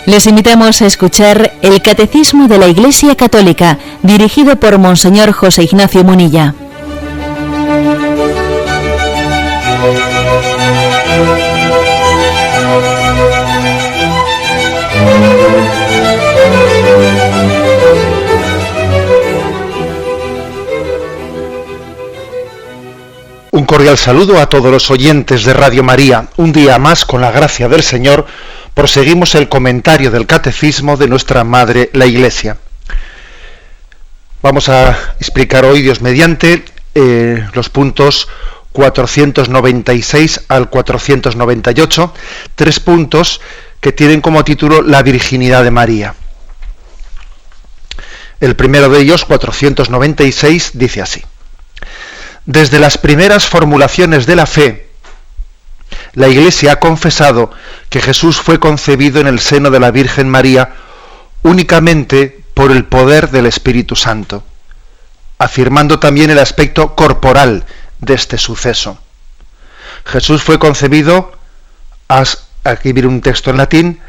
Les invitamos a escuchar el Catecismo de la Iglesia Católica, dirigido por Monseñor José Ignacio Munilla. Un cordial saludo a todos los oyentes de Radio María. Un día más, con la gracia del Señor, proseguimos el comentario del Catecismo de nuestra Madre, la Iglesia. Vamos a explicar hoy, Dios mediante, los puntos 496 al 498, 3 puntos que tienen como título la virginidad de María. El primero de ellos, 496, dice así: desde las primeras formulaciones de la fe, la Iglesia ha confesado que Jesús fue concebido en el seno de la Virgen María únicamente por el poder del Espíritu Santo, afirmando también el aspecto corporal de este suceso. Jesús fue concebido, aquí viene un texto en latín,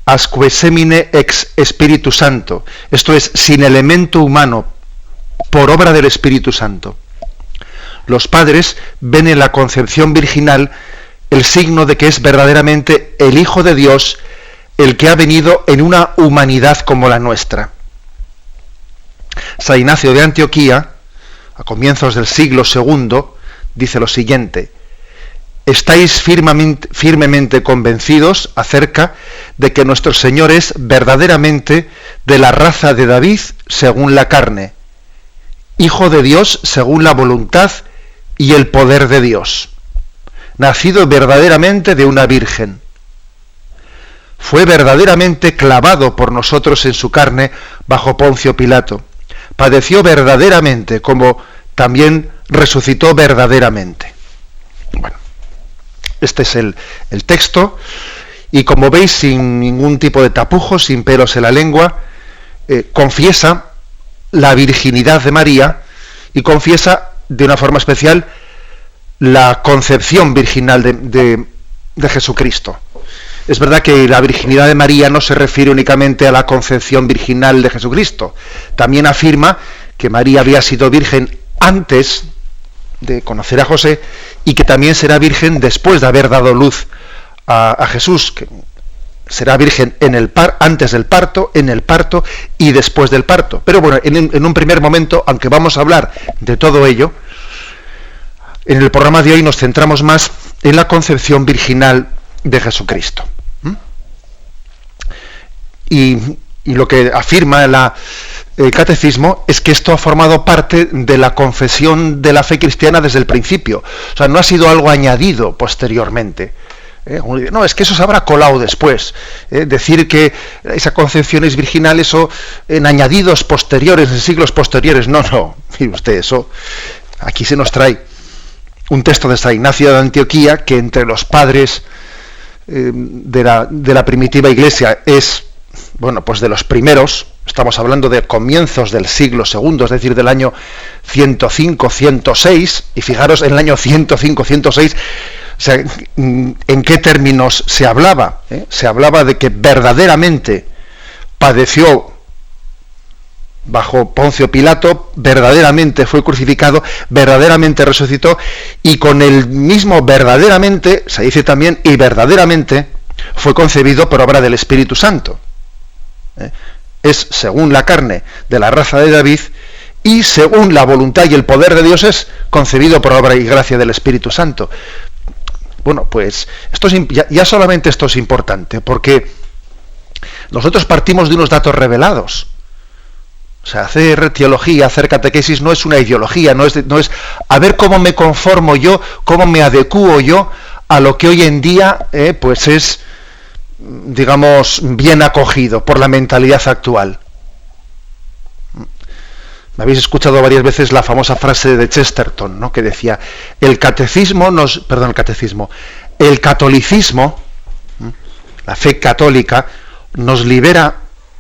asque semine ex Spiritu Santo, esto es, sin elemento humano, por obra del Espíritu Santo. Los padres ven en la concepción virginal el signo de que es verdaderamente el Hijo de Dios el que ha venido en una humanidad como la nuestra. San Ignacio de Antioquía, a comienzos del siglo II, dice lo siguiente: estáis firmemente convencidos acerca de que nuestro Señor es verdaderamente de la raza de David según la carne, Hijo de Dios según la voluntad y el poder de Dios, nacido verdaderamente de una virgen. Fue verdaderamente clavado por nosotros en su carne bajo Poncio Pilato. Padeció verdaderamente, como también resucitó verdaderamente. Bueno, este es el texto, y como veis, sin ningún tipo de tapujos, sin pelos en la lengua, confiesa la virginidad de María y confiesa de una forma especial la concepción virginal de Jesucristo. Es verdad que la virginidad de María no se refiere únicamente a la concepción virginal de Jesucristo. También afirma que María había sido virgen antes de conocer a José y que también será virgen después de haber dado luz a Jesús, que será virgen antes del parto, en el parto y después del parto. Pero bueno, en un primer momento, aunque vamos a hablar de todo ello, en el programa de hoy nos centramos más en la concepción virginal de Jesucristo. Y lo que afirma el Catecismo es que esto ha formado parte de la confesión de la fe cristiana desde el principio. O sea, no ha sido algo añadido posteriormente. No, es que eso se habrá colado después. Decir que esa concepción es virginal, eso en añadidos posteriores, en siglos posteriores. No, mire usted, eso aquí se nos trae un texto de San Ignacio de Antioquía, que entre los padres de la primitiva Iglesia es, bueno, pues de los primeros. Estamos hablando de comienzos del siglo II, es decir, del año 105-106, y fijaros en el año 105-106, o sea, ¿en qué términos se hablaba? Se hablaba de que verdaderamente padeció bajo Poncio Pilato, verdaderamente fue crucificado, verdaderamente resucitó, y con el mismo verdaderamente, se dice también, y verdaderamente fue concebido por obra del Espíritu Santo. Es según la carne de la raza de David, y según la voluntad y el poder de Dios es concebido por obra y gracia del Espíritu Santo. Bueno, pues esto ya solamente esto es importante, porque nosotros partimos de unos datos revelados. O sea, hacer teología, hacer catequesis no es una ideología, no es a ver cómo me conformo yo, cómo me adecuo yo a lo que hoy en día pues es, digamos, bien acogido por la mentalidad actual. Me habéis escuchado varias veces la famosa frase de Chesterton, ¿no?, que decía: el catolicismo, la fe católica, nos libera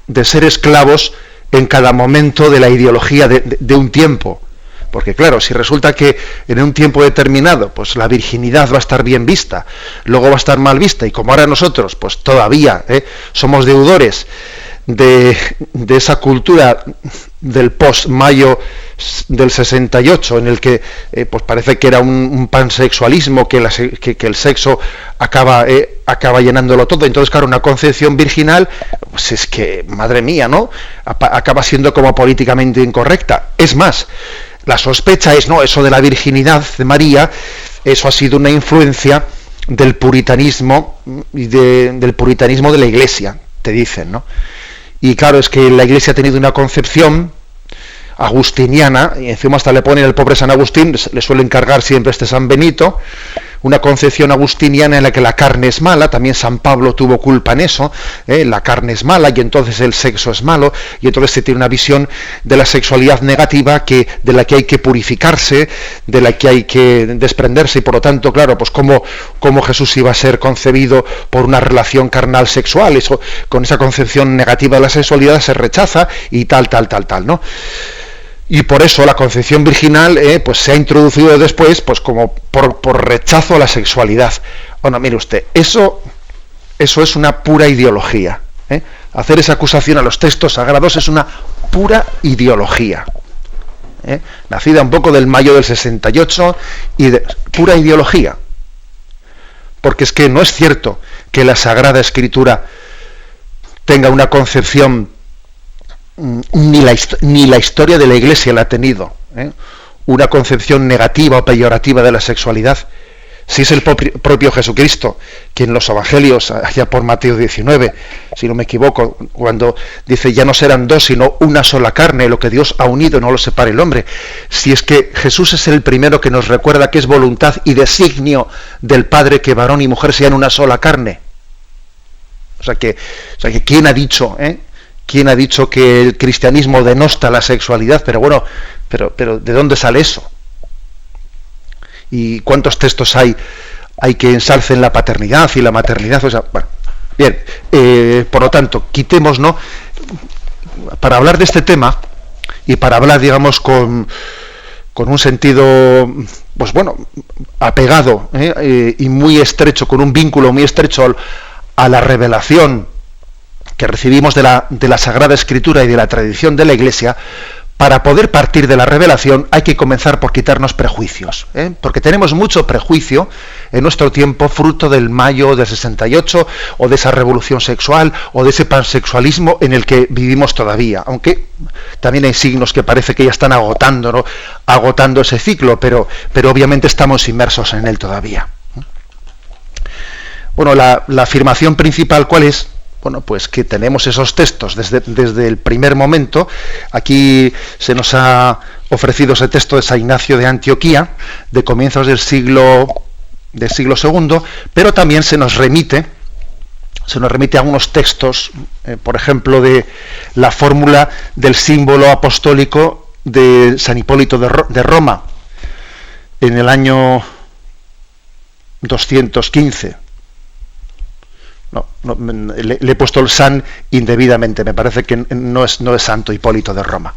de ser esclavos en cada momento de la ideología de un tiempo, Porque claro, si resulta que en un tiempo determinado pues la virginidad va a estar bien vista, luego va a estar mal vista, y como ahora nosotros pues todavía somos deudores de esa cultura del post-mayo del 68, en el que pues parece que era un pansexualismo, que el sexo acaba llenándolo todo. Entonces, claro, una concepción virginal, pues es que, madre mía, ¿no? Acaba siendo como políticamente incorrecta. Es más, la sospecha es, no, eso de la virginidad de María, eso ha sido una influencia del puritanismo y del puritanismo de la Iglesia, te dicen, ¿no? Y claro, es que la Iglesia ha tenido una concepción agustiniana, y encima hasta le ponen el pobre San Agustín, le suelen cargar siempre este San Benito, una concepción agustiniana en la que la carne es mala. También San Pablo tuvo culpa en eso, la carne es mala y entonces el sexo es malo, y entonces se tiene una visión de la sexualidad negativa de la que hay que purificarse, de la que hay que desprenderse, y por lo tanto, claro, pues cómo Jesús iba a ser concebido por una relación carnal sexual. Eso, con esa concepción negativa de la sexualidad se rechaza y tal, ¿no? Y por eso la concepción virginal pues se ha introducido después pues como por rechazo a la sexualidad. Bueno, mire usted, eso es una pura ideología. Hacer esa acusación a los textos sagrados es una pura ideología. Nacida un poco del mayo del 68 y de pura ideología. Porque es que no es cierto que la Sagrada Escritura tenga una concepción, ni la historia de la Iglesia la ha tenido, una concepción negativa o peyorativa de la sexualidad. Si es el propio Jesucristo quien en los Evangelios, allá por Mateo 19, si no me equivoco, cuando dice ya no serán dos sino una sola carne, lo que Dios ha unido no lo separe el hombre. Si es que Jesús es el primero que nos recuerda que es voluntad y designio del Padre que varón y mujer sean una sola carne. O sea que ¿quién ha dicho que el cristianismo denosta la sexualidad? Pero bueno, pero ¿de dónde sale eso? ¿Y cuántos textos hay que ensalcen la paternidad y la maternidad? O sea, bueno, bien, por lo tanto, quitemos, ¿no? Para hablar de este tema y para hablar, digamos, con un sentido, pues bueno, apegado y muy estrecho, con un vínculo muy estrecho a la revelación que recibimos de la Sagrada Escritura y de la tradición de la Iglesia. Para poder partir de la revelación hay que comenzar por quitarnos prejuicios, porque tenemos mucho prejuicio en nuestro tiempo, fruto del mayo del 68 o de esa revolución sexual o de ese pansexualismo en el que vivimos todavía, aunque también hay signos que parece que ya están agotando ese ciclo, pero obviamente estamos inmersos en él todavía. Bueno, la afirmación principal, ¿cuál es? Bueno, pues que tenemos esos textos desde el primer momento. Aquí se nos ha ofrecido ese texto de San Ignacio de Antioquía, de comienzos del siglo II, pero también se nos remite a unos textos, por ejemplo, de la fórmula del símbolo apostólico de San Hipólito de Roma, en el año 215. No, le he puesto el san indebidamente, me parece que no es Santo Hipólito de Roma.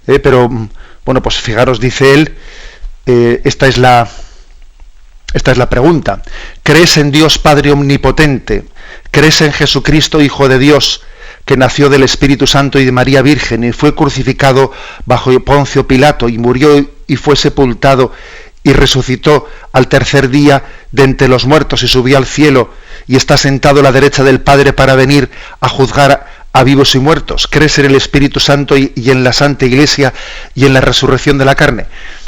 Pero, bueno, pues fijaros, dice él, esta es la pregunta. ¿Crees en Dios Padre Omnipotente? ¿Crees en Jesucristo, Hijo de Dios, que nació del Espíritu Santo y de María Virgen y fue crucificado bajo Poncio Pilato y murió y fue sepultado y resucitó al tercer día de entre los muertos y subió al cielo y está sentado a la derecha del Padre para venir a juzgar a vivos y muertos? ¿Crees en el Espíritu Santo y en la Santa Iglesia y en la resurrección de la carne?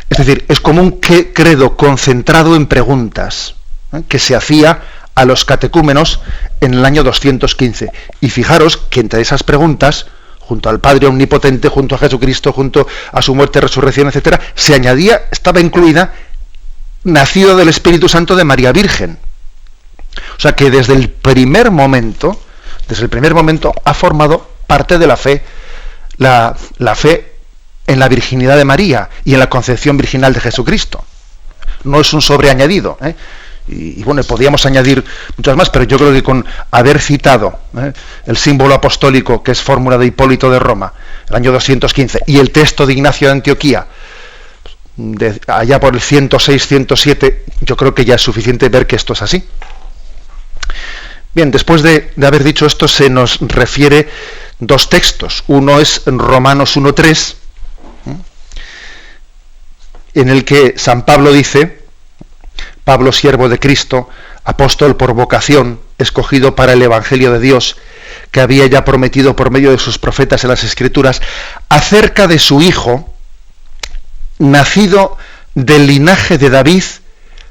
Es decir, es como un credo concentrado en preguntas que se hacía a los catecúmenos en el año 215. Y fijaros que entre esas preguntas, junto al Padre Omnipotente, junto a Jesucristo, junto a su muerte, resurrección, etcétera, se añadía, estaba incluida, nacido del Espíritu Santo de María Virgen. O sea que desde el primer momento ha formado parte de la fe, la fe en la virginidad de María y en la concepción virginal de Jesucristo. No es un sobreañadido, y bueno, podíamos añadir muchas más, pero yo creo que con haber citado el símbolo apostólico, que es fórmula de Hipólito de Roma, el año 215, y el texto de Ignacio de Antioquía, allá por el 106, 107, yo creo que ya es suficiente ver que esto es así. Bien, después de haber dicho esto, se nos refiere dos textos. Uno es Romanos 1:3, en el que San Pablo dice: Pablo, siervo de Cristo, apóstol por vocación, escogido para el Evangelio de Dios, que había ya prometido por medio de sus profetas en las Escrituras, acerca de su Hijo, nacido del linaje de David,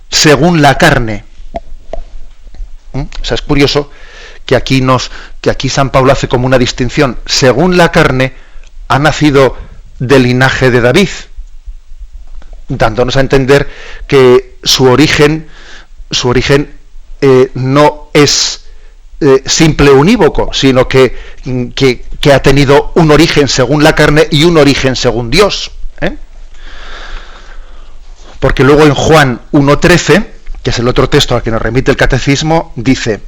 según la carne. O sea, es curioso que aquí San Pablo hace como una distinción. Según la carne, ha nacido del linaje de David, dándonos a entender que su origen no es simple unívoco, sino que ha tenido un origen según la carne y un origen según Dios. Porque luego en Juan 1:13, que es el otro texto al que nos remite el catecismo, dice: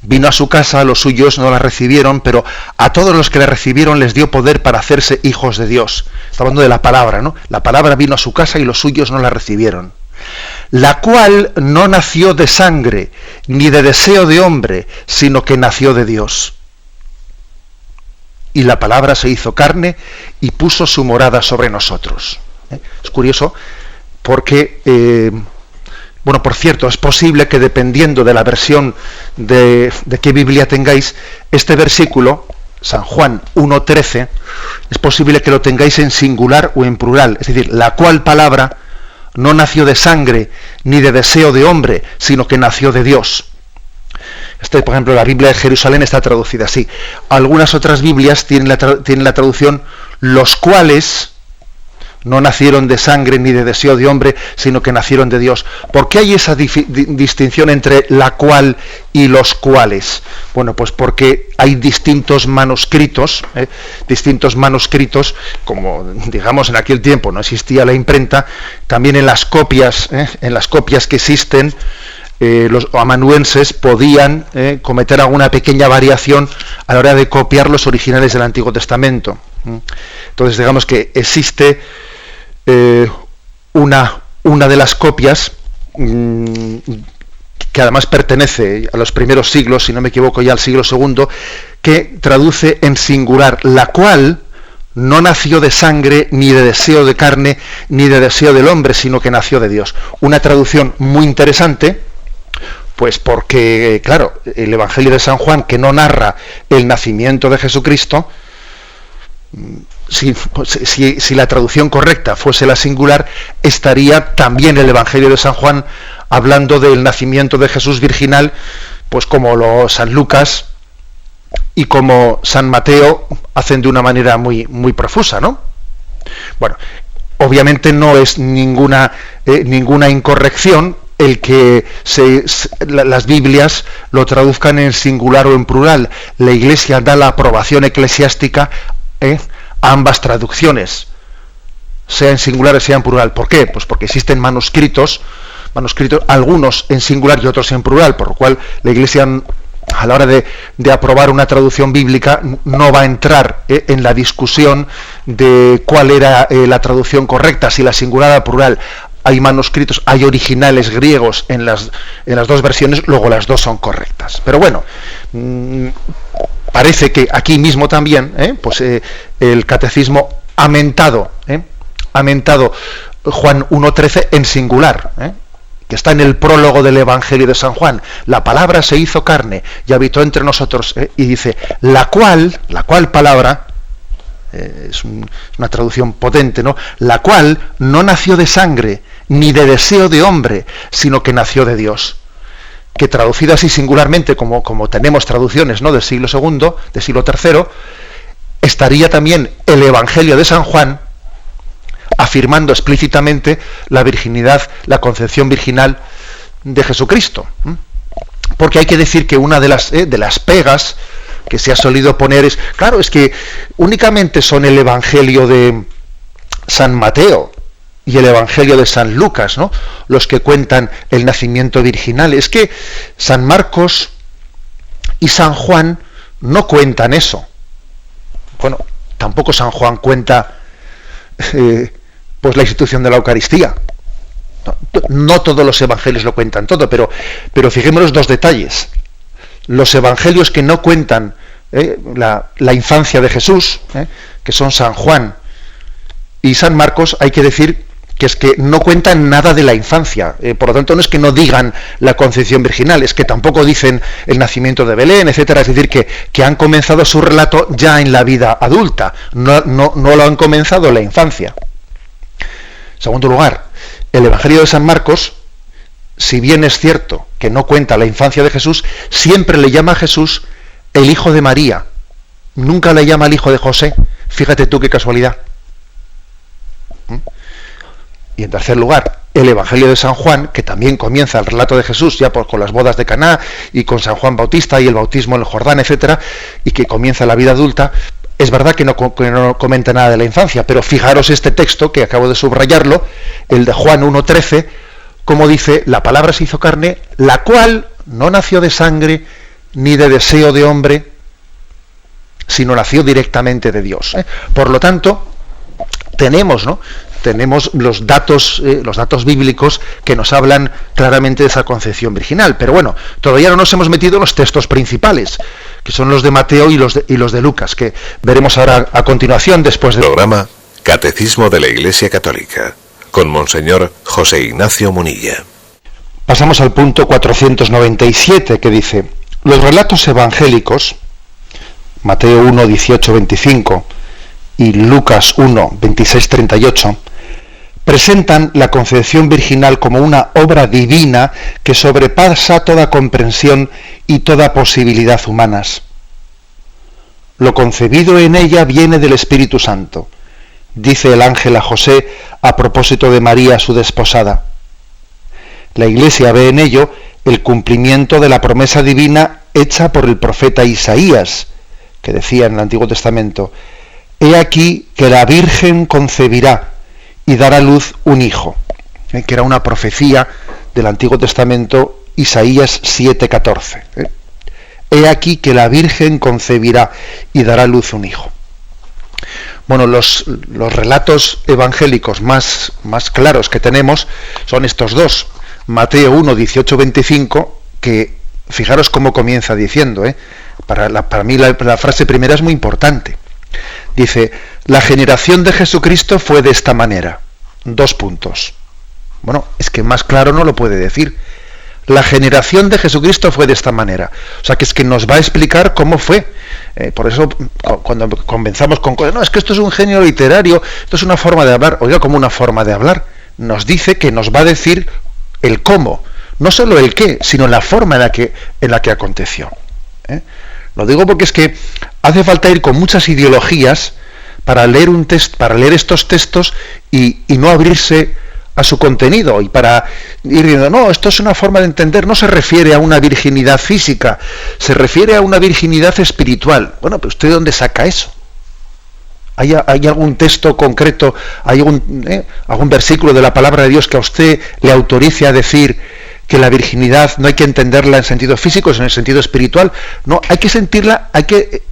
vino a su casa, los suyos no la recibieron, pero a todos los que la recibieron les dio poder para hacerse hijos de Dios. Está hablando de la palabra, ¿no? La palabra vino a su casa y los suyos no la recibieron. La cual no nació de sangre, ni de deseo de hombre, sino que nació de Dios. Y la palabra se hizo carne y puso su morada sobre nosotros. Es curioso porque, por cierto, es posible que dependiendo de la versión de qué Biblia tengáis, este versículo, San Juan 1:13, es posible que lo tengáis en singular o en plural. Es decir, la cual palabra no nació de sangre ni de deseo de hombre, sino que nació de Dios. Por ejemplo, la Biblia de Jerusalén está traducida así. Algunas otras Biblias tienen la traducción: los cuales no nacieron de sangre ni de deseo de hombre, sino que nacieron de Dios. ¿Por qué hay esa distinción entre la cual y los cuales? Bueno, pues porque hay distintos manuscritos, como digamos en aquel tiempo no existía la imprenta, también en las copias que existen, los amanuenses podían cometer alguna pequeña variación a la hora de copiar los originales del Antiguo Testamento. Entonces, digamos que existe una de las copias que además pertenece a los primeros siglos, si no me equivoco, ya al siglo II, que traduce en singular: la cual no nació de sangre, ni de deseo de carne, ni de deseo del hombre, sino que nació de Dios. Una traducción muy interesante, pues porque, claro, el Evangelio de San Juan, que no narra el nacimiento de Jesucristo, si la traducción correcta fuese la singular, estaría también el Evangelio de San Juan hablando del nacimiento de Jesús virginal, pues como San Lucas y como San Mateo hacen de una manera muy, muy profusa, ¿no? Bueno, obviamente no es ninguna incorrección el que las Biblias lo traduzcan en singular o en plural. La Iglesia da la aprobación eclesiástica a ambas traducciones, sea en singular o sea en plural. ¿Por qué? Pues porque existen manuscritos, algunos en singular y otros en plural, por lo cual la Iglesia, a la hora de aprobar una traducción bíblica, no va a entrar en la discusión de cuál era la traducción correcta, si la singular o la plural. Hay manuscritos, hay originales griegos en las dos versiones, luego las dos son correctas. Pero bueno, parece que aquí mismo también, el catecismo ha mentado Juan 1:13 en singular, que está en el prólogo del Evangelio de San Juan. La palabra se hizo carne y habitó entre nosotros, y dice: la cual palabra, es una traducción potente, ¿no? La cual no nació de sangre ni de deseo de hombre, sino que nació de Dios. Que traducida así singularmente, como tenemos traducciones, ¿no?, del siglo II, del siglo III, estaría también el Evangelio de San Juan afirmando explícitamente la virginidad, la concepción virginal de Jesucristo. Porque hay que decir que una de las pegas que se ha solido poner es que únicamente son el Evangelio de San Mateo y el Evangelio de San Lucas, ¿no?, los que cuentan el nacimiento virginal. Es que San Marcos y San Juan no cuentan eso. Bueno, tampoco San Juan cuenta pues la institución de la Eucaristía. No todos los evangelios lo cuentan todo, pero fijémonos dos detalles. Los evangelios que no cuentan la infancia de Jesús, que son San Juan y San Marcos, hay que decir que es que no cuentan nada de la infancia. Por lo tanto, no es que no digan la concepción virginal, es que tampoco dicen el nacimiento de Belén, etcétera. Es decir, que han comenzado su relato ya en la vida adulta, no lo han comenzado en la infancia. En segundo lugar, el Evangelio de San Marcos, si bien es cierto que no cuenta la infancia de Jesús, siempre le llama a Jesús el hijo de María. Nunca le llama el hijo de José. Fíjate tú qué casualidad. Y en tercer lugar, el Evangelio de San Juan, que también comienza el relato de Jesús ya con las bodas de Caná y con San Juan Bautista y el bautismo en el Jordán, etcétera, y que comienza la vida adulta. Es verdad que no comenta nada de la infancia, pero fijaros este texto, que acabo de subrayarlo, el de Juan 1:13, como dice: la palabra se hizo carne, la cual no nació de sangre ni de deseo de hombre, sino nació directamente de Dios. Por lo tanto, tenemos los datos bíblicos que nos hablan claramente de esa concepción virginal. Pero bueno, todavía no nos hemos metido en los textos principales, que son los de Mateo y los de Lucas, que veremos ahora a continuación después del programa Catecismo de la Iglesia Católica, con Monseñor José Ignacio Munilla. Pasamos al punto 497, que dice: los relatos evangélicos, Mateo 1, 18, 25 y Lucas 1, 26, 38, presentan la concepción virginal como una obra divina que sobrepasa toda comprensión y toda posibilidad humanas. Lo concebido en ella viene del Espíritu Santo, dice el ángel a José a propósito de María, su desposada. La Iglesia ve en ello el cumplimiento de la promesa divina hecha por el profeta Isaías, que decía en el Antiguo Testamento: he aquí que la Virgen concebirá y dará a luz un hijo, que era una profecía del Antiguo Testamento, Isaías 7:14. He aquí que la Virgen concebirá y dará a luz un hijo. Bueno, los relatos evangélicos más claros que tenemos son estos dos. Mateo 1, 18, 25, que fijaros cómo comienza diciendo, para mí la frase primera es muy importante. Dice: la generación de Jesucristo fue de esta manera. Dos puntos. Bueno, es que más claro no lo puede decir. La generación de Jesucristo fue de esta manera. O sea, que es que nos va a explicar cómo fue. Por eso, cuando comenzamos con cosas, no, es que esto es un genio literario, esto es una forma de hablar. Oiga, como una forma de hablar. Nos dice que nos va a decir el cómo. No solo el qué, sino la forma en la que aconteció. Lo digo porque es que hace falta ir con muchas ideologías para leer estos textos y no abrirse a su contenido, y para ir diciendo: no, esto es una forma de entender, no se refiere a una virginidad física, se refiere a una virginidad espiritual. Bueno, pero ¿usted de dónde saca eso? ¿Hay algún texto concreto, hay algún versículo de la palabra de Dios que a usted le autorice a decir que la virginidad no hay que entenderla en sentido físico, sino en sentido espiritual? No, hay que sentirla, hay que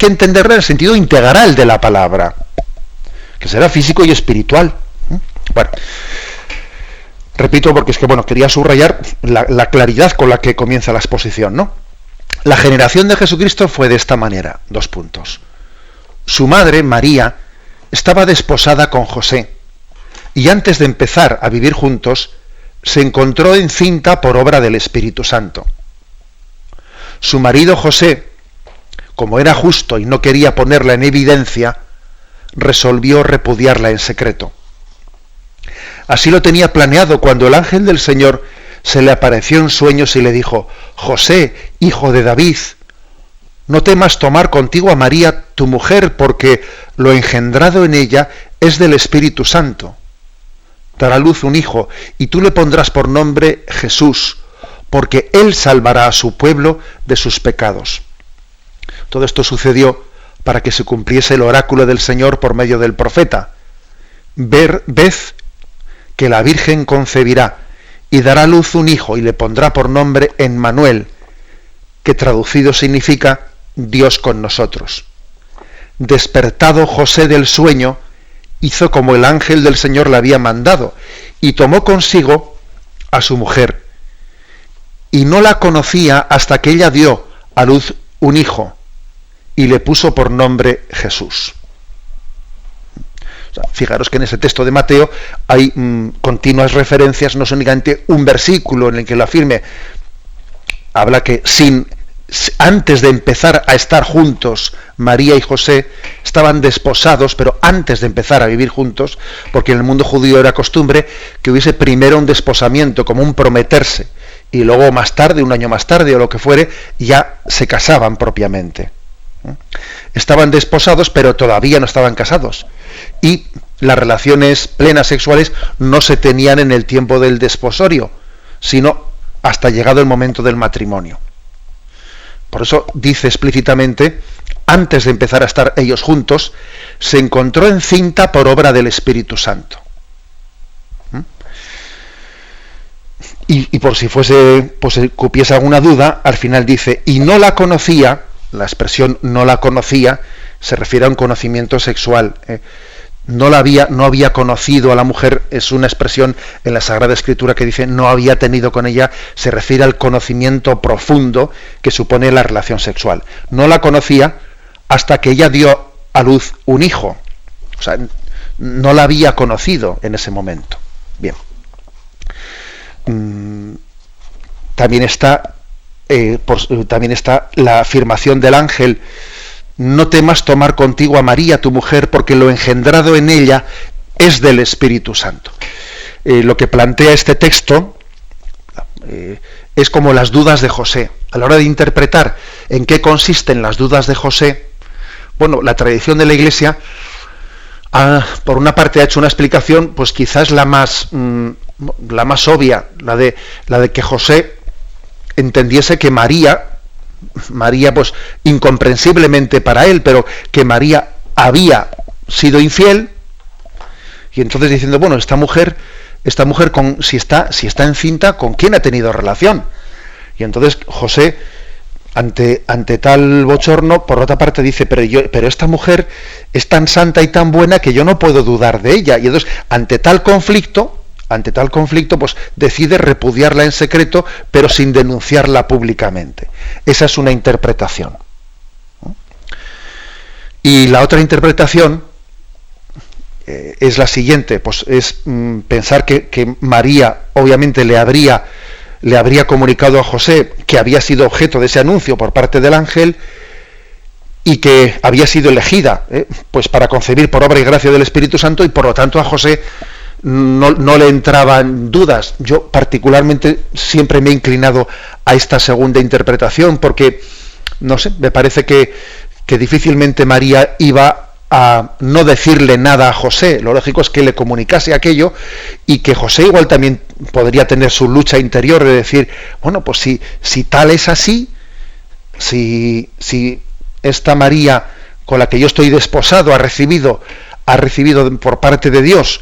entenderla en el sentido integral de la palabra, que será físico y espiritual. Bueno, repito porque es que quería subrayar la claridad con la que comienza la exposición, ¿no? La generación de Jesucristo fue de esta manera. Dos puntos. Su madre, María, estaba desposada con José, y antes de empezar a vivir juntos, se encontró encinta por obra del Espíritu Santo. Su marido José, como era justo y no quería ponerla en evidencia, resolvió repudiarla en secreto. Así lo tenía planeado cuando el ángel del Señor se le apareció en sueños y le dijo: José, hijo de David, no temas tomar contigo a María, tu mujer, porque lo engendrado en ella es del Espíritu Santo. Dará a luz un hijo, y tú le pondrás por nombre Jesús, porque él salvará a su pueblo de sus pecados. Todo esto sucedió para que se cumpliese el oráculo del Señor por medio del profeta: ved que la Virgen concebirá y dará a luz un hijo y le pondrá por nombre Emmanuel, que traducido significa Dios con nosotros. Despertado José del sueño, hizo como el ángel del Señor le había mandado y tomó consigo a su mujer. Y no la conocía hasta que ella dio a luz un hijo y le puso por nombre Jesús. O sea, fijaros que en ese texto de Mateo hay continuas referencias, no es únicamente un versículo en el que lo afirme. Habla que antes de empezar a estar juntos, María y José estaban desposados, pero antes de empezar a vivir juntos, porque en el mundo judío era costumbre que hubiese primero un desposamiento, como un prometerse, y luego más tarde, un año más tarde o lo que fuere, ya se casaban propiamente. Estaban desposados, pero todavía no estaban casados. Y las relaciones plenas sexuales no se tenían en el tiempo del desposorio, sino hasta llegado el momento del matrimonio. Por eso dice explícitamente, antes de empezar a estar ellos juntos, se encontró encinta por obra del Espíritu Santo. Y por si cupiese alguna duda, al final dice, y no la conocía, la expresión no la conocía, se refiere a un conocimiento sexual. No había conocido a la mujer, es una expresión en la Sagrada Escritura que dice no había tenido con ella, se refiere al conocimiento profundo que supone la relación sexual. No la conocía hasta que ella dio a luz un hijo. O sea, no la había conocido en ese momento. Bien. También está la afirmación del ángel: no temas tomar contigo a María, tu mujer, porque lo engendrado en ella es del Espíritu Santo. Lo que plantea este texto es como las dudas de José. A la hora de interpretar en qué consisten las dudas de José, bueno, la tradición de la Iglesia, por una parte ha hecho una explicación, pues quizás la más obvia, la de que José entendiese que María, pues incomprensiblemente para él, pero que María había sido infiel, y entonces diciendo, bueno, esta mujer si está encinta, ¿con quién ha tenido relación? Y entonces José, ante tal bochorno, por otra parte dice, pero esta mujer es tan santa y tan buena que yo no puedo dudar de ella. Y entonces, ante tal conflicto, pues decide repudiarla en secreto, pero sin denunciarla públicamente. Esa es una interpretación. Y la otra interpretación es la siguiente, pues es pensar que María obviamente le habría comunicado a José que había sido objeto de ese anuncio por parte del ángel y que había sido elegida pues para concebir por obra y gracia del Espíritu Santo, y por lo tanto a José no le entraban dudas. Yo particularmente siempre me he inclinado a esta segunda interpretación porque, no sé, me parece que difícilmente María iba a no decirle nada a José. Lo lógico es que le comunicase aquello, y que José igual también podría tener su lucha interior de decir, bueno, pues si tal es así, si esta María con la que yo estoy desposado ha recibido por parte de Dios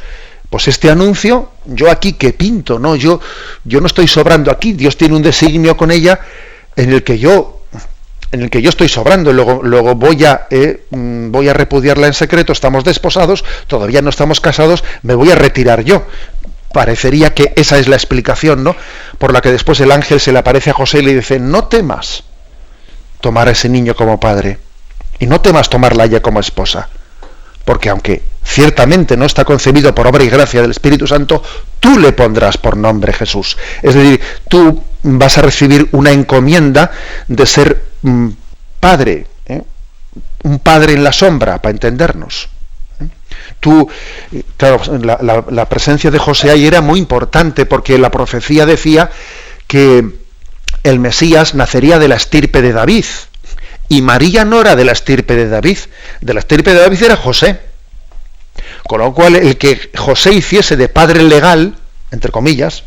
pues este anuncio, yo aquí qué pinto, ¿no? Yo no estoy sobrando aquí. Dios tiene un designio con ella en el que yo estoy sobrando. Luego voy a repudiarla en secreto. Estamos desposados, todavía no estamos casados, me voy a retirar yo. Parecería que esa es la explicación, ¿no? Por la que después el ángel se le aparece a José y le dice, no temas tomar a ese niño como padre, y no temas tomarla a ella como esposa, porque aunque ciertamente no está concebido por obra y gracia del Espíritu Santo, tú le pondrás por nombre Jesús. Es decir, tú vas a recibir una encomienda de ser padre, un padre en la sombra, para entendernos. Claro, la presencia de José ahí era muy importante, porque la profecía decía que el Mesías nacería de la estirpe de David, y María no era de la estirpe de David. De la estirpe de David era José. Con lo cual, el que José hiciese de padre legal, entre comillas,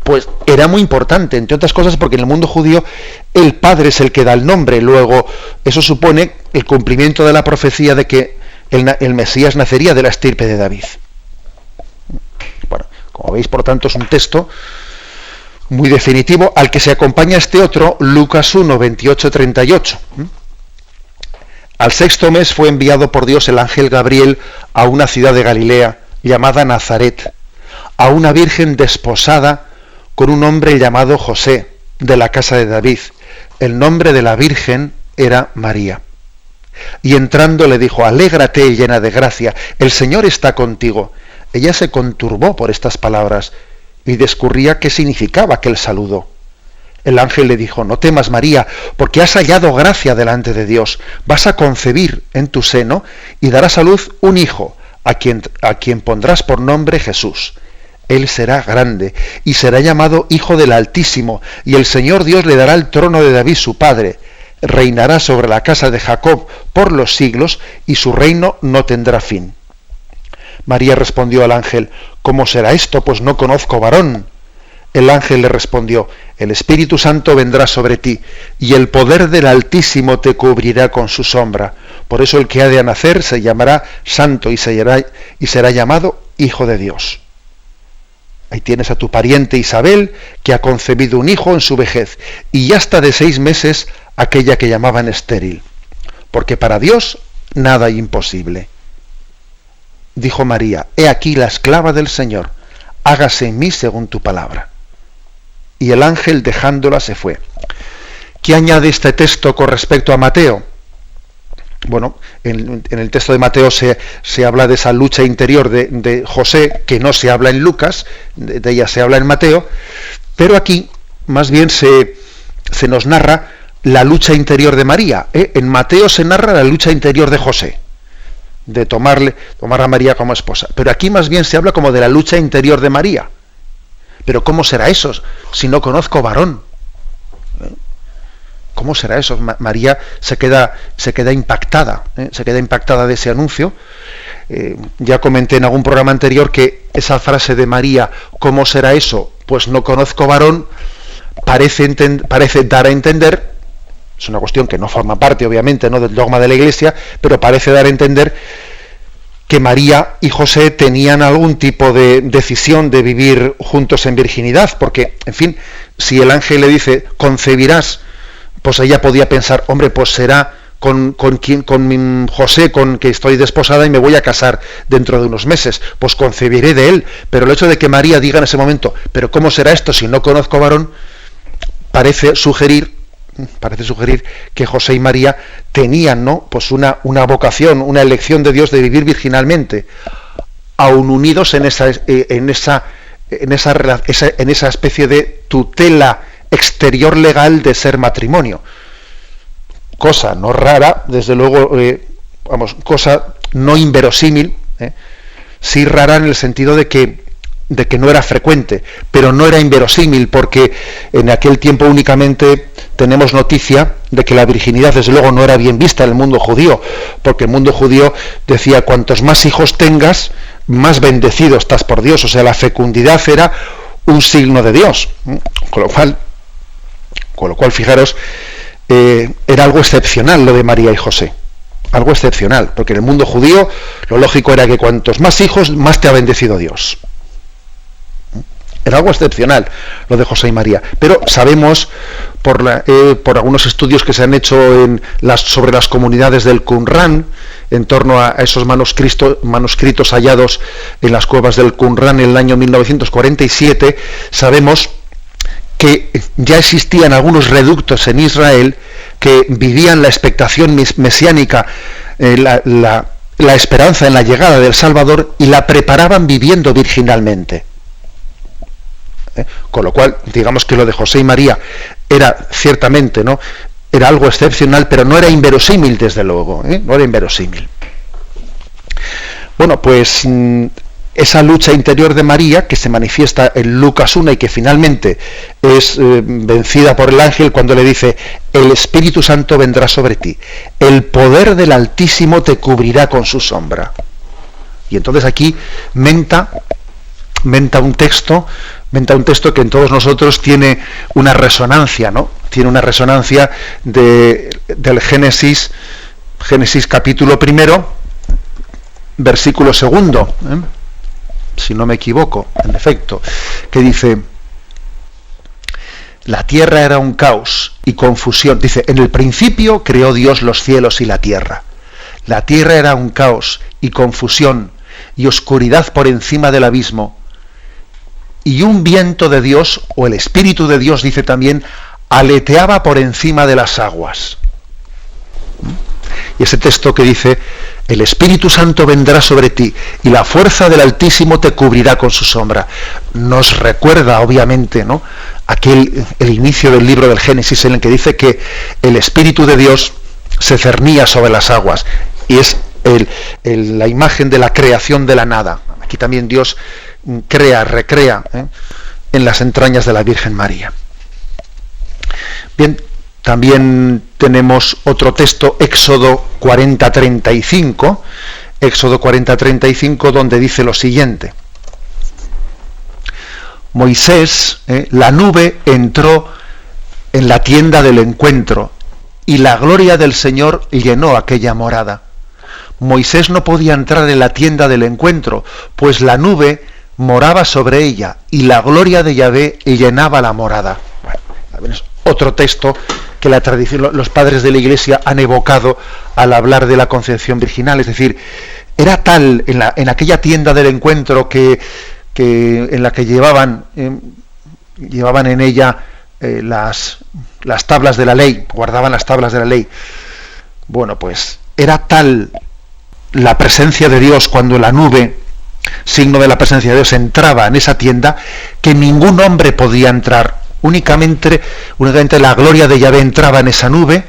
pues era muy importante, entre otras cosas porque en el mundo judío el padre es el que da el nombre. Luego, eso supone el cumplimiento de la profecía de que el Mesías nacería de la estirpe de David. Bueno, como veis, por tanto, es un texto muy definitivo, al que se acompaña este otro, Lucas 1, 28, 38. Al 6º mes fue enviado por Dios el ángel Gabriel a una ciudad de Galilea llamada Nazaret, a una virgen desposada con un hombre llamado José, de la casa de David. El nombre de la virgen era María. Y entrando le dijo: alégrate, llena de gracia, el Señor está contigo. Ella se conturbó por estas palabras y discurría qué significaba aquel saludo. El ángel le dijo: no temas, María, porque has hallado gracia delante de Dios. Vas a concebir en tu seno y darás a luz un hijo, a quien pondrás por nombre Jesús. Él será grande y será llamado Hijo del Altísimo, y el Señor Dios le dará el trono de David su padre. Reinará sobre la casa de Jacob por los siglos, y su reino no tendrá fin. María respondió al ángel: ¿cómo será esto? Pues no conozco varón. El ángel le respondió: el Espíritu Santo vendrá sobre ti, y el poder del Altísimo te cubrirá con su sombra. Por eso el que ha de nacer se llamará Santo y será llamado Hijo de Dios. Ahí tienes a tu pariente Isabel, que ha concebido un hijo en su vejez, y ya está de 6 meses aquella que llamaban estéril, porque para Dios nada hay imposible. Dijo María: he aquí la esclava del Señor, hágase en mí según tu palabra. Y el ángel, dejándola, se fue. ¿Qué añade este texto con respecto a Mateo? Bueno, en el texto de Mateo se habla de esa lucha interior de José, que no se habla en Lucas, de ella se habla en Mateo, pero aquí más bien se nos narra la lucha interior de María. En Mateo se narra la lucha interior de José, de tomar a María como esposa, pero aquí más bien se habla como de la lucha interior de María. Pero ¿cómo será eso si no conozco varón? ¿Cómo será eso? María se queda impactada, se queda impactada de ese anuncio. Ya comenté en algún programa anterior que esa frase de María, ¿cómo será eso? Pues no conozco varón, parece dar a entender, es una cuestión que no forma parte obviamente, ¿no?, del dogma de la Iglesia, pero parece dar a entender que María y José tenían algún tipo de decisión de vivir juntos en virginidad, porque, en fin, si el ángel le dice concebirás, pues ella podía pensar, hombre, pues será con José, con que estoy desposada y me voy a casar dentro de unos meses, pues concebiré de él. Pero el hecho de que María diga en ese momento, pero ¿cómo será esto si no conozco varón?, parece sugerir que José y María tenían, ¿no?, pues una vocación, una elección de Dios de vivir virginalmente, aun unidos en esa especie de tutela exterior legal de ser matrimonio. Cosa no rara, desde luego, cosa no inverosímil, sí rara en el sentido de que no era frecuente, pero no era inverosímil, porque en aquel tiempo únicamente tenemos noticia de que la virginidad desde luego no era bien vista en el mundo judío, porque el mundo judío decía: cuantos más hijos tengas, más bendecido estás por Dios. O sea, la fecundidad era un signo de Dios, con lo cual fijaros, era algo excepcional lo de María y José, algo excepcional, porque en el mundo judío lo lógico era que cuantos más hijos, más te ha bendecido Dios. Era algo excepcional lo de José y María, pero sabemos por algunos estudios que se han hecho sobre las comunidades del Qumrán, en torno a esos manuscritos hallados en las cuevas del Qumrán en el año 1947, sabemos que ya existían algunos reductos en Israel que vivían la expectación mesiánica, la esperanza en la llegada del Salvador, y la preparaban viviendo virginalmente. Con lo cual, digamos que lo de José y María era ciertamente, ¿no?, era algo excepcional, pero no era inverosímil, desde luego, no era inverosímil. Bueno, pues esa lucha interior de María, que se manifiesta en Lucas 1 y que finalmente es vencida por el ángel cuando le dice: el Espíritu Santo vendrá sobre ti, el poder del Altísimo te cubrirá con su sombra. Y entonces aquí menta un texto que en todos nosotros tiene una resonancia, ¿no? Tiene una resonancia del Génesis capítulo 1, versículo 2, si no me equivoco, en efecto, que dice: la tierra era un caos y confusión. Dice: en el principio creó Dios los cielos y la tierra. La tierra era un caos y confusión y oscuridad por encima del abismo. Y un viento de Dios, o el Espíritu de Dios, dice también, aleteaba por encima de las aguas. Y ese texto que dice, el Espíritu Santo vendrá sobre ti y la fuerza del Altísimo te cubrirá con su sombra, nos recuerda obviamente, ¿no?, el inicio del libro del Génesis, en el que dice que el Espíritu de Dios se cernía sobre las aguas, y es la imagen de la creación de la nada. Aquí también Dios recrea en las entrañas de la Virgen María. Bien, también tenemos otro texto, Éxodo 40:35, donde dice lo siguiente: Moisés, la nube entró en la tienda del encuentro y la gloria del Señor llenó aquella morada. Moisés no podía entrar en la tienda del encuentro, pues la nube moraba sobre ella y la gloria de Yahvé llenaba la morada. Bueno, es otro texto que la tradición, los padres de la Iglesia han evocado al hablar de la concepción virginal. Es decir, era tal en aquella tienda del encuentro que en la que llevaban en ella las tablas de la ley, guardaban las tablas de la ley. Bueno, pues era tal la presencia de Dios cuando la nube, signo de la presencia de Dios, entraba en esa tienda, que ningún hombre podía entrar. Únicamente la gloria de Yahvé entraba en esa nube,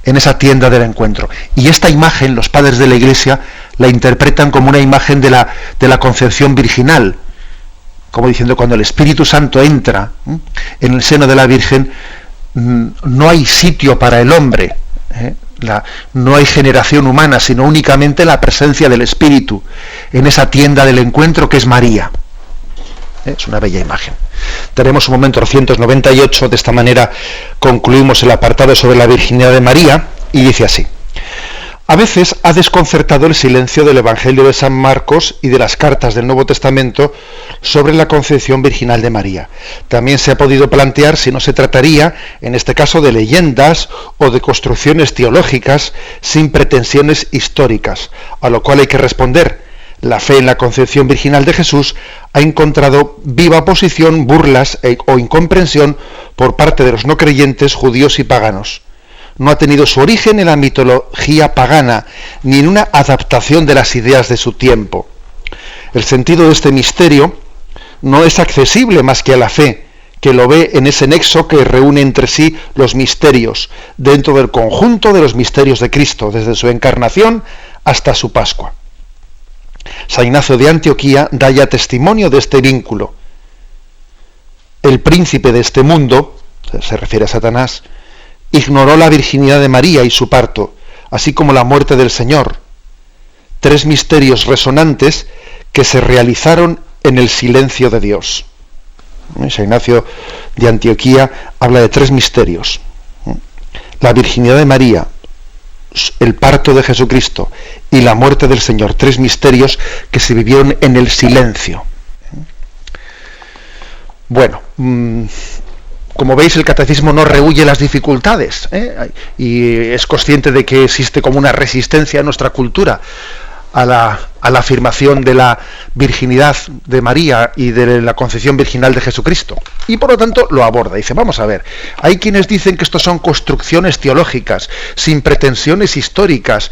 en esa tienda del encuentro. Y esta imagen los padres de la Iglesia la interpretan como una imagen de la concepción virginal, como diciendo, cuando el Espíritu Santo entra en el seno de la Virgen, no hay sitio para el hombre, no hay generación humana, sino únicamente la presencia del Espíritu en esa tienda del encuentro que es María. Es una bella imagen. Tenemos un momento 298, de esta manera concluimos el apartado sobre la virginidad de María, y dice así: a veces ha desconcertado el silencio del Evangelio de San Marcos y de las cartas del Nuevo Testamento sobre la concepción virginal de María. También se ha podido plantear si no se trataría, en este caso, de leyendas o de construcciones teológicas sin pretensiones históricas, a lo cual hay que responder: la fe en la concepción virginal de Jesús ha encontrado viva oposición, burlas o incomprensión por parte de los no creyentes judíos y paganos. No ha tenido su origen en la mitología pagana, ni en una adaptación de las ideas de su tiempo. El sentido de este misterio no es accesible más que a la fe, que lo ve en ese nexo que reúne entre sí los misterios, dentro del conjunto de los misterios de Cristo, desde su encarnación hasta su Pascua. San Ignacio de Antioquía da ya testimonio de este vínculo. El príncipe de este mundo, se refiere a Satanás, ignoró la virginidad de María y su parto, así como la muerte del Señor. Tres misterios resonantes que se realizaron en el silencio de Dios. San Ignacio de Antioquía habla de tres misterios: la virginidad de María, el parto de Jesucristo y la muerte del Señor. Tres misterios que se vivieron en el silencio. Bueno, como veis, el catecismo no rehúye las dificultades, y es consciente de que existe como una resistencia en nuestra cultura a la afirmación de la virginidad de María y de la concepción virginal de Jesucristo. Y por lo tanto lo aborda. Dice, vamos a ver, hay quienes dicen que estos son construcciones teológicas, sin pretensiones históricas.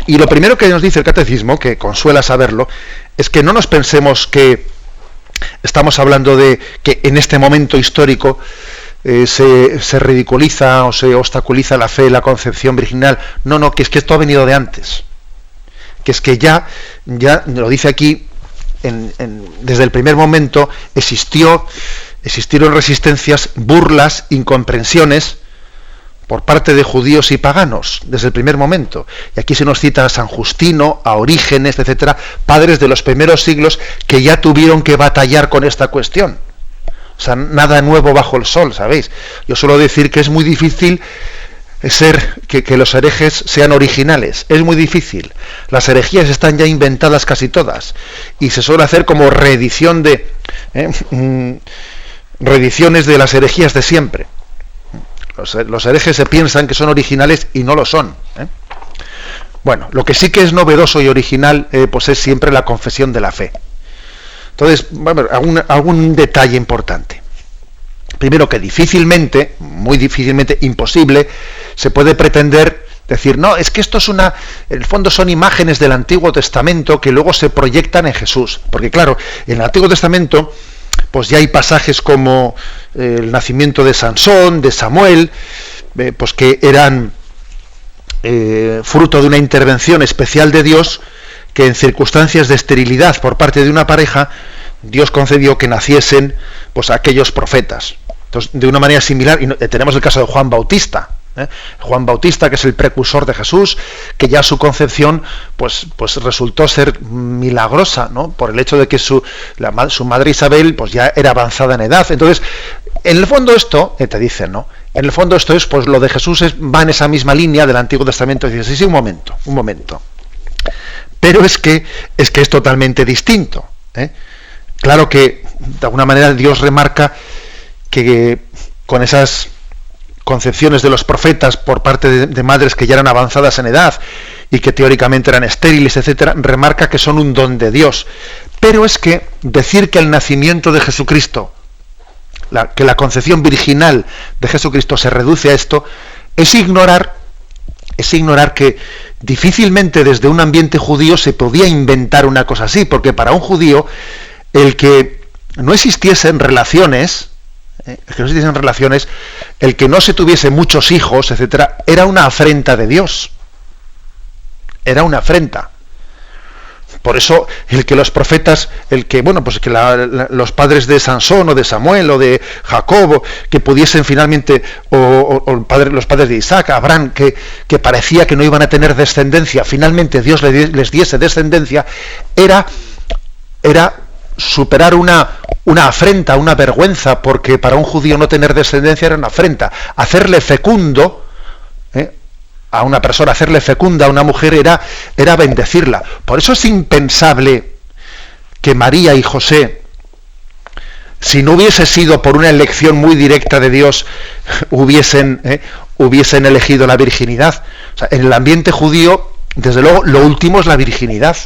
Y lo primero que nos dice el catecismo, que consuela saberlo, es que no nos pensemos que estamos hablando de que en este momento histórico se ridiculiza o se obstaculiza la fe, la concepción virginal. No, que es que esto ha venido de antes. Que es que ya lo dice aquí, desde el primer momento existieron resistencias, burlas, incomprensiones por parte de judíos y paganos, desde el primer momento. Y aquí se nos cita a San Justino, a Orígenes, etcétera, padres de los primeros siglos que ya tuvieron que batallar con esta cuestión. O sea, nada nuevo bajo el sol, ¿sabéis? Yo suelo decir que es muy difícil que los herejes sean originales. Es muy difícil. Las herejías están ya inventadas casi todas. Y se suele hacer como reedición reediciones de las herejías de siempre. Los herejes se piensan que son originales y no lo son. Bueno, lo que sí que es novedoso y original, pues es siempre la confesión de la fe. Entonces, bueno, algún detalle importante. Primero, que difícilmente, muy difícilmente, imposible, se puede pretender decir, no, es que esto es en el fondo son imágenes del Antiguo Testamento que luego se proyectan en Jesús. Porque claro, en el Antiguo Testamento, pues ya hay pasajes como el nacimiento de Sansón, de Samuel, pues que eran fruto de una intervención especial de Dios, que en circunstancias de esterilidad por parte de una pareja, Dios concedió que naciesen pues aquellos profetas. Entonces, de una manera similar, y tenemos el caso de Juan Bautista, Juan Bautista, que es el precursor de Jesús, que ya su concepción pues resultó ser milagrosa, ¿no? Por el hecho de que su madre Isabel pues ya era avanzada en edad. Entonces, en el fondo esto, te dicen, ¿no? En el fondo esto es, pues lo de Jesús va en esa misma línea del Antiguo Testamento. Y dices, sí, un momento. Pero es que es totalmente distinto, Claro que, de alguna manera, Dios remarca que con esas concepciones de los profetas por parte de madres que ya eran avanzadas en edad y que teóricamente eran estériles, etcétera, remarca que son un don de Dios. Pero es que decir que el nacimiento de Jesucristo, que la concepción virginal de Jesucristo se reduce a esto, es ignorar que difícilmente desde un ambiente judío se podía inventar una cosa así, porque para un judío el que no existiesen relaciones, el que no se tuviese muchos hijos, etcétera, era una afrenta de Dios. Era una afrenta. Por eso el que los profetas, los padres de Sansón o de Samuel o de Jacob, que pudiesen finalmente, los padres de Isaac, Abraham, que parecía que no iban a tener descendencia, finalmente Dios les diese descendencia, era superar una afrenta, una vergüenza, porque para un judío no tener descendencia era una afrenta. Hacerle fecundo a una persona, hacerle fecunda a una mujer era bendecirla. Por eso es impensable que María y José, si no hubiese sido por una elección muy directa de Dios, hubiesen elegido la virginidad. O sea, en el ambiente judío, desde luego, lo último es la virginidad.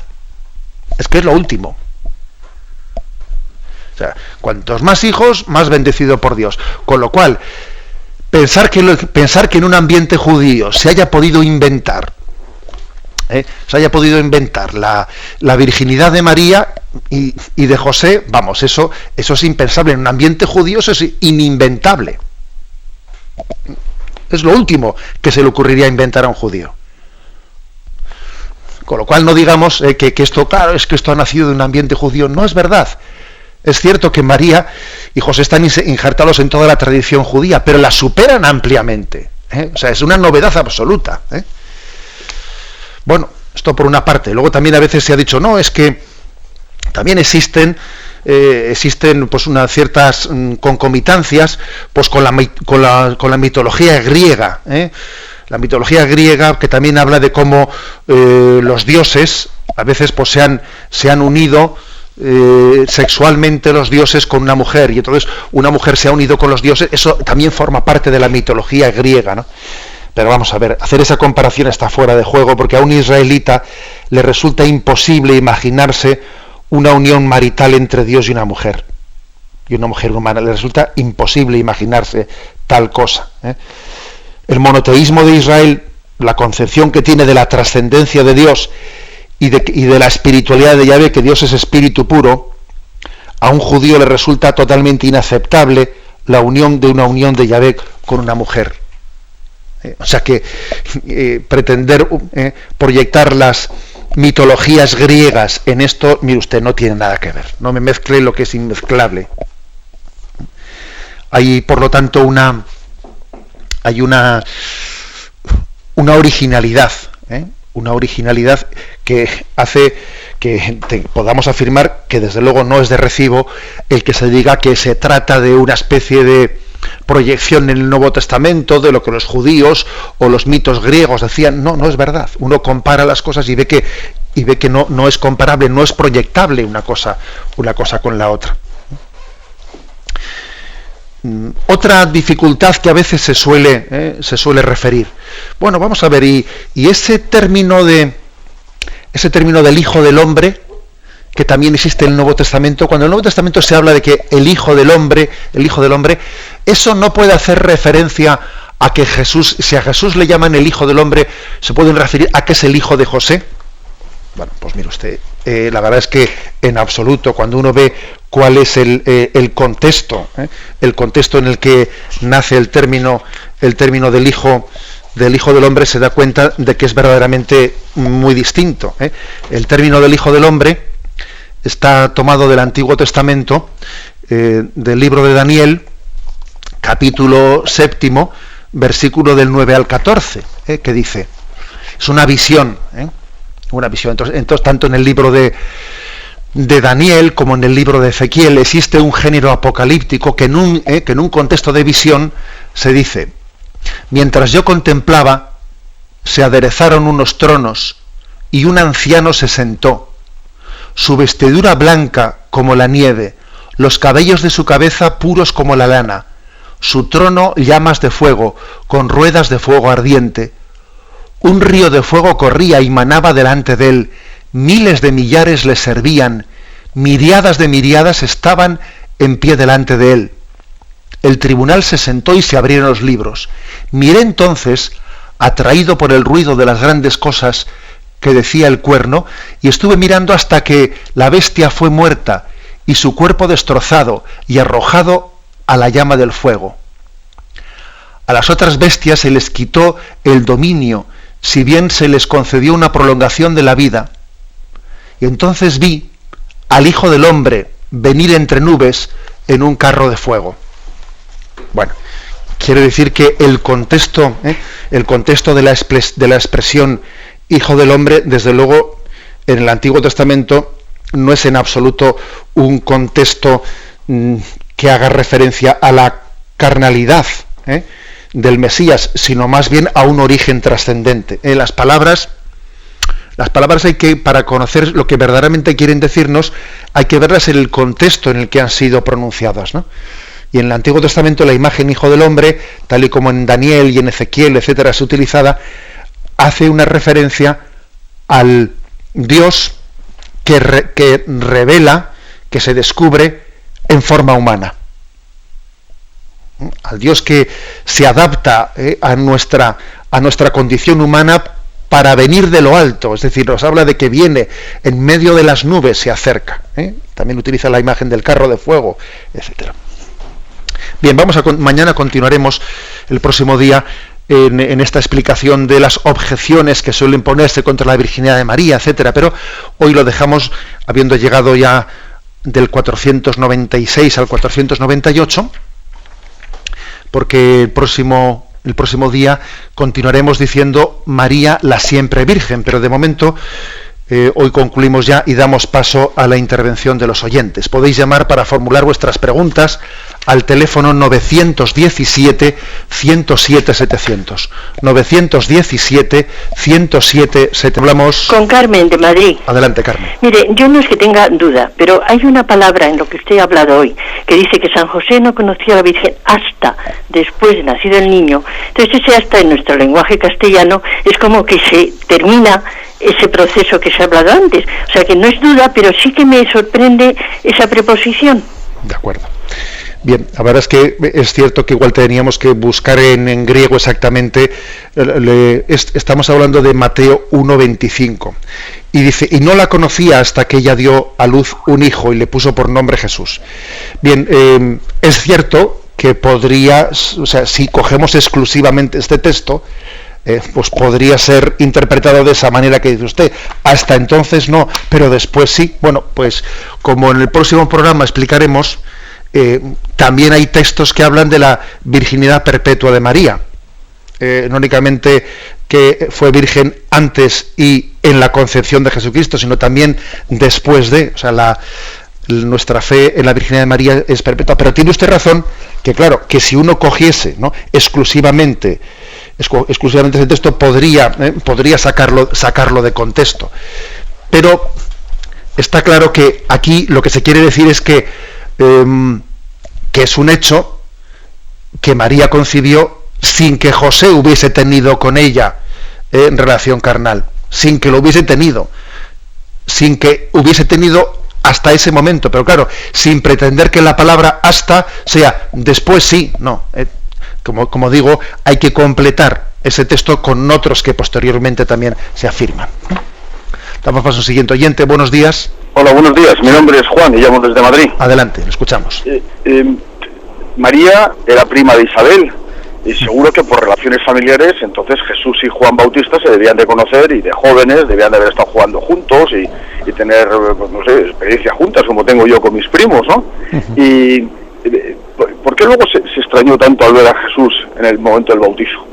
Es que es lo último. O sea, cuantos más hijos, más bendecido por Dios. Con lo cual, pensar que en un ambiente judío se haya podido inventar la virginidad de María y de José, vamos, eso es impensable. En un ambiente judío eso es inimventable. Es lo último que se le ocurriría inventar a un judío. Con lo cual no digamos que esto, claro, es que esto ha nacido de un ambiente judío. No es verdad. Es cierto que María y José están injertados en toda la tradición judía, pero la superan ampliamente. O sea, es una novedad absoluta. Bueno, esto por una parte. Luego también a veces se ha dicho, no, es que también existen pues unas ciertas concomitancias pues con la mitología griega. La mitología griega, que también habla de cómo los dioses a veces pues se han unido sexualmente, los dioses, con una mujer, y entonces una mujer se ha unido con los dioses. Eso también forma parte de la mitología griega, ¿no? Pero vamos a ver, hacer esa comparación está fuera de juego, porque a un israelita le resulta imposible imaginarse una unión marital entre Dios y una mujer humana. Le resulta imposible imaginarse tal cosa. El monoteísmo de Israel, la concepción que tiene de la trascendencia de Dios y de la espiritualidad de Yahvé, que Dios es espíritu puro, a un judío le resulta totalmente inaceptable la unión de Yahvé con una mujer. O sea que pretender proyectar las mitologías griegas en esto, mire usted, no tiene nada que ver. No me mezcle lo que es inmezclable. Hay, por lo tanto, una originalidad, una originalidad que hace que podamos afirmar que desde luego no es de recibo el que se diga que se trata de una especie de proyección en el Nuevo Testamento de lo que los judíos o los mitos griegos decían. No es verdad. Uno compara las cosas y ve que no es comparable, no es proyectable una cosa con la otra. Otra dificultad que a veces se suele referir. Bueno, vamos a ver, y ese término del Hijo del Hombre, que también existe en el Nuevo Testamento, cuando en el Nuevo Testamento se habla de que el Hijo del Hombre, eso no puede hacer referencia a que Jesús, si a Jesús le llaman el Hijo del Hombre, se pueden referir a que es el hijo de José. Bueno, pues mire usted, la verdad es que en absoluto, cuando uno ve cuál es el contexto en el que nace el término del Hijo del Hombre, se da cuenta de que es verdaderamente muy distinto. El término del Hijo del Hombre está tomado del Antiguo Testamento, del libro de Daniel, capítulo 7, versículo del 9 al 14, que dice, es una visión, entonces tanto en el libro de Daniel como en el libro de Ezequiel existe un género apocalíptico que en un contexto de visión se dice: mientras yo contemplaba, se aderezaron unos tronos y un anciano se sentó, su vestidura blanca como la nieve, los cabellos de su cabeza puros como la lana, su trono llamas de fuego, con ruedas de fuego ardiente. Un río de fuego corría y manaba delante de él, miles de millares le servían, miriadas de miriadas estaban en pie delante de él. El tribunal se sentó y se abrieron los libros. Miré entonces, atraído por el ruido de las grandes cosas que decía el cuerno, y estuve mirando hasta que la bestia fue muerta y su cuerpo destrozado y arrojado a la llama del fuego. A las otras bestias se les quitó el dominio, si bien se les concedió una prolongación de la vida. Y entonces vi al Hijo del Hombre venir entre nubes en un carro de fuego. Bueno, quiere decir que el contexto de la expresión Hijo del Hombre, desde luego, en el Antiguo Testamento no es en absoluto un contexto que haga referencia a la carnalidad del Mesías, sino más bien a un origen trascendente. Las palabras hay que, para conocer lo que verdaderamente quieren decirnos, hay que verlas en el contexto en el que han sido pronunciadas, ¿no? Y en el Antiguo Testamento la imagen Hijo del Hombre, tal y como en Daniel y en Ezequiel, etcétera, es utilizada, hace una referencia al Dios que revela, que se descubre en forma humana. Al Dios que se adapta a nuestra condición humana para venir de lo alto, es decir, nos habla de que viene en medio de las nubes, se acerca. También utiliza la imagen del carro de fuego, etcétera. Bien, mañana continuaremos el próximo día en esta explicación de las objeciones que suelen ponerse contra la virginidad de María, etcétera, pero hoy lo dejamos habiendo llegado ya del 496 al 498, porque el próximo día continuaremos diciendo María la siempre Virgen, pero de momento hoy concluimos ya y damos paso a la intervención de los oyentes. Podéis llamar para formular vuestras preguntas al teléfono 917-107-700. 917-107-700. Hablamos con Carmen de Madrid. Adelante, Carmen. Mire, yo no es que tenga duda, pero hay una palabra en lo que usted ha hablado hoy, que dice que San José no conocía a la Virgen hasta después de nacido el niño. Entonces ese hasta en nuestro lenguaje castellano es como que se termina ese proceso que se ha hablado antes. O sea que no es duda, pero sí que me sorprende esa preposición. De acuerdo. Bien, la verdad es que es cierto que igual teníamos que buscar en griego exactamente, estamos hablando de Mateo 1:25, y dice, y no la conocía hasta que ella dio a luz un hijo y le puso por nombre Jesús. Bien, es cierto que podría, o sea, si cogemos exclusivamente este texto, pues podría ser interpretado de esa manera que dice usted. Hasta entonces no, pero después sí. Bueno, pues como en el próximo programa explicaremos, también hay textos que hablan de la virginidad perpetua de María, no únicamente que fue virgen antes y en la concepción de Jesucristo, sino también después de, o sea, nuestra fe en la virginidad de María es perpetua. Pero tiene usted razón que, claro, que si uno cogiese, ¿no?, exclusivamente ese texto podría sacarlo de contexto, pero está claro que aquí lo que se quiere decir es que es un hecho que María concibió sin que José hubiese tenido con ella en relación carnal, sin que lo hubiese tenido, sin que hubiese tenido hasta ese momento, pero claro, sin pretender que la palabra hasta sea después sí, no. Como digo, hay que completar ese texto con otros que posteriormente también se afirman. Damos paso al siguiente oyente. Buenos días. Hola, buenos días. Mi nombre es Juan y llamo desde Madrid. Adelante, lo escuchamos. María era prima de Isabel y seguro que por relaciones familiares entonces Jesús y Juan Bautista se debían de conocer y de jóvenes debían de haber estado jugando juntos y tener, pues, no sé, experiencia juntas como tengo yo con mis primos, ¿no? Uh-huh. Y ¿por qué luego se extrañó tanto al ver a Jesús en el momento del bautizo?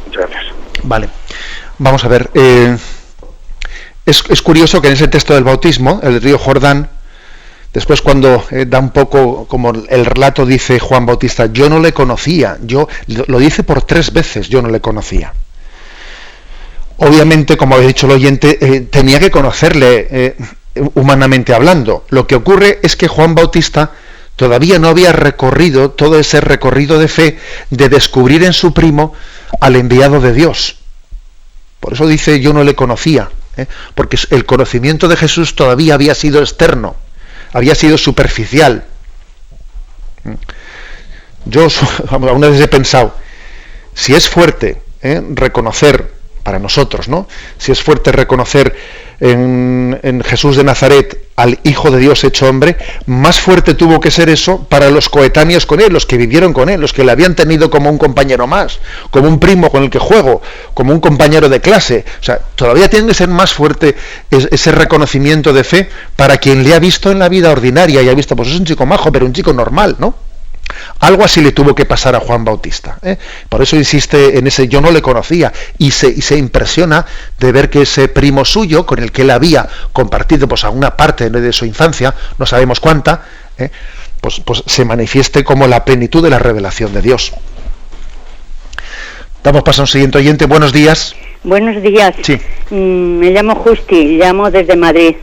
Muchas gracias. Vale, vamos a ver. Es curioso que en ese texto del bautismo, el río Jordán, después cuando da un poco, como el relato dice Juan Bautista, yo no le conocía, lo dice por 3 veces, yo no le conocía. Obviamente, como ha dicho el oyente, tenía que conocerle humanamente hablando. Lo que ocurre es que Juan Bautista todavía no había recorrido todo ese recorrido de fe de descubrir en su primo al enviado de Dios. Por eso dice yo no le conocía, porque el conocimiento de Jesús todavía había sido externo, había sido superficial. Yo alguna vez he pensado, si es fuerte reconocer para nosotros, ¿no? Si es fuerte reconocer en Jesús de Nazaret al Hijo de Dios hecho hombre, más fuerte tuvo que ser eso para los coetáneos con él, los que vivieron con él, los que le habían tenido como un compañero más, como un primo con el que juego, como un compañero de clase. O sea, todavía tiene que ser más fuerte ese reconocimiento de fe para quien le ha visto en la vida ordinaria y ha visto, pues es un chico majo, pero un chico normal, ¿no? Algo así le tuvo que pasar a Juan Bautista, ¿eh? Por eso insiste en ese yo no le conocía y se impresiona de ver que ese primo suyo con el que él había compartido pues alguna parte de su infancia, no sabemos cuánta, pues se manifieste como la plenitud de la revelación de Dios. Damos paso a un siguiente oyente. Buenos días. Buenos días. Sí. Me llamo Justi, llamo desde Madrid.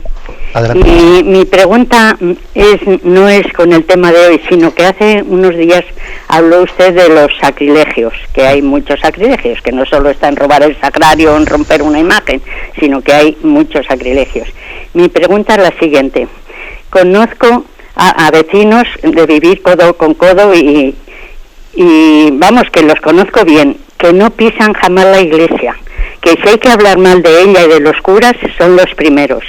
Adelante. Y mi pregunta no es con el tema de hoy, sino que hace unos días habló usted de los sacrilegios, que hay muchos sacrilegios, que no solo está en robar el sagrario o en romper una imagen, sino que hay muchos sacrilegios. Mi pregunta es la siguiente. Conozco a vecinos de vivir codo con codo y vamos, que los conozco bien, que no pisan jamás la iglesia, que si hay que hablar mal de ella y de los curas, son los primeros.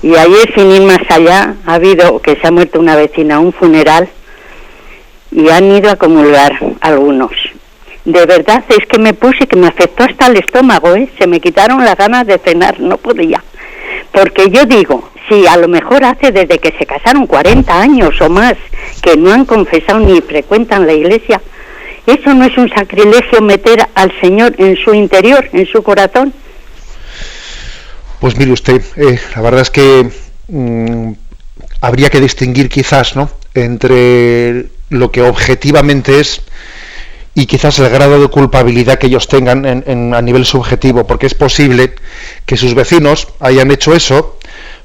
Y ayer, sin ir más allá, ha habido que se ha muerto una vecina a un funeral y han ido a comulgar algunos. De verdad, es que me puse, que me afectó hasta el estómago, se me quitaron las ganas de cenar, no podía. Porque yo digo, si a lo mejor hace desde que se casaron 40 años o más, que no han confesado ni frecuentan la iglesia, ¿eso no es un sacrilegio meter al Señor en su interior, en su corazón? Pues mire usted, la verdad es que habría que distinguir quizás, ¿no?, entre lo que objetivamente es y quizás el grado de culpabilidad que ellos tengan a nivel subjetivo, porque es posible que sus vecinos hayan hecho eso,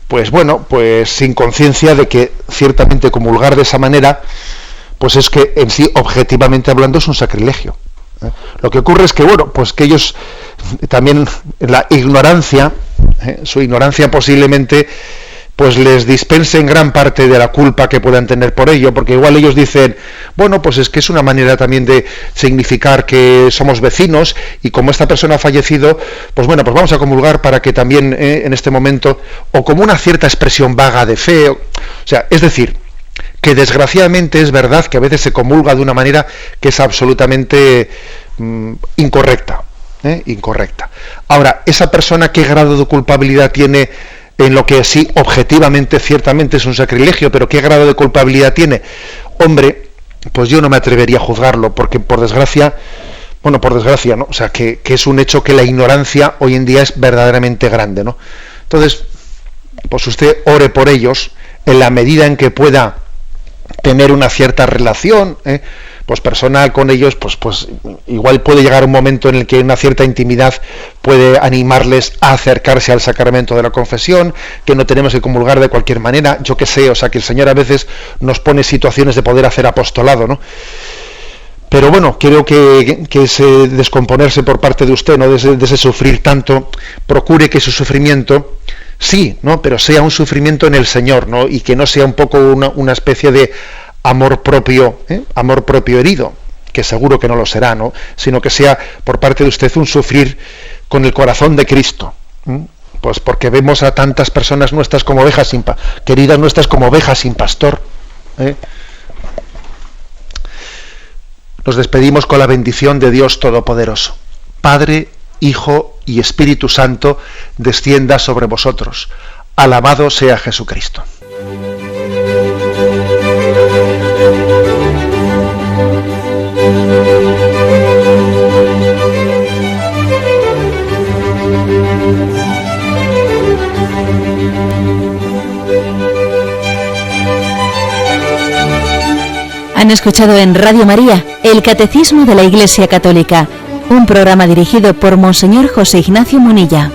pues bueno, pues sin conciencia de que ciertamente comulgar de esa manera, pues es que en sí, objetivamente hablando, es un sacrilegio. Lo que ocurre es que, bueno, pues que ellos también, la ignorancia, su ignorancia posiblemente, pues les dispense en gran parte de la culpa que puedan tener por ello, porque igual ellos dicen, bueno, pues es que es una manera también de significar que somos vecinos y como esta persona ha fallecido, pues bueno, pues vamos a comulgar para que también en este momento, o como una cierta expresión vaga de fe, o sea, es decir, que desgraciadamente es verdad que a veces se comulga de una manera que es absolutamente incorrecta. Incorrecta. Ahora, esa persona, ¿qué grado de culpabilidad tiene en lo que sí, objetivamente, ciertamente es un sacrilegio, pero qué grado de culpabilidad tiene? Hombre, pues yo no me atrevería a juzgarlo, porque por desgracia, ¿no? O sea, que es un hecho que la ignorancia hoy en día es verdaderamente grande, ¿no? Entonces, pues usted ore por ellos en la medida en que pueda tener una cierta relación, pues personal con ellos, pues igual puede llegar un momento en el que una cierta intimidad puede animarles a acercarse al sacramento de la confesión, que no tenemos que comulgar de cualquier manera, yo qué sé, o sea que el Señor a veces nos pone situaciones de poder hacer apostolado, ¿no? Pero bueno, creo que ese descomponerse por parte de usted, ¿no? de ese sufrir tanto, procure que su sufrimiento, sí, ¿no? Pero sea un sufrimiento en el Señor, ¿no? Y que no sea un poco una especie de amor propio herido, que seguro que no lo será, ¿no? Sino que sea por parte de usted un sufrir con el corazón de Cristo. Pues porque vemos a tantas personas nuestras como ovejas queridas nuestras como ovejas sin pastor. Nos despedimos con la bendición de Dios Todopoderoso. Padre, Hijo y Espíritu Santo, descienda sobre vosotros. Alabado sea Jesucristo. Han escuchado en Radio María el Catecismo de la Iglesia Católica, un programa dirigido por Monseñor José Ignacio Munilla.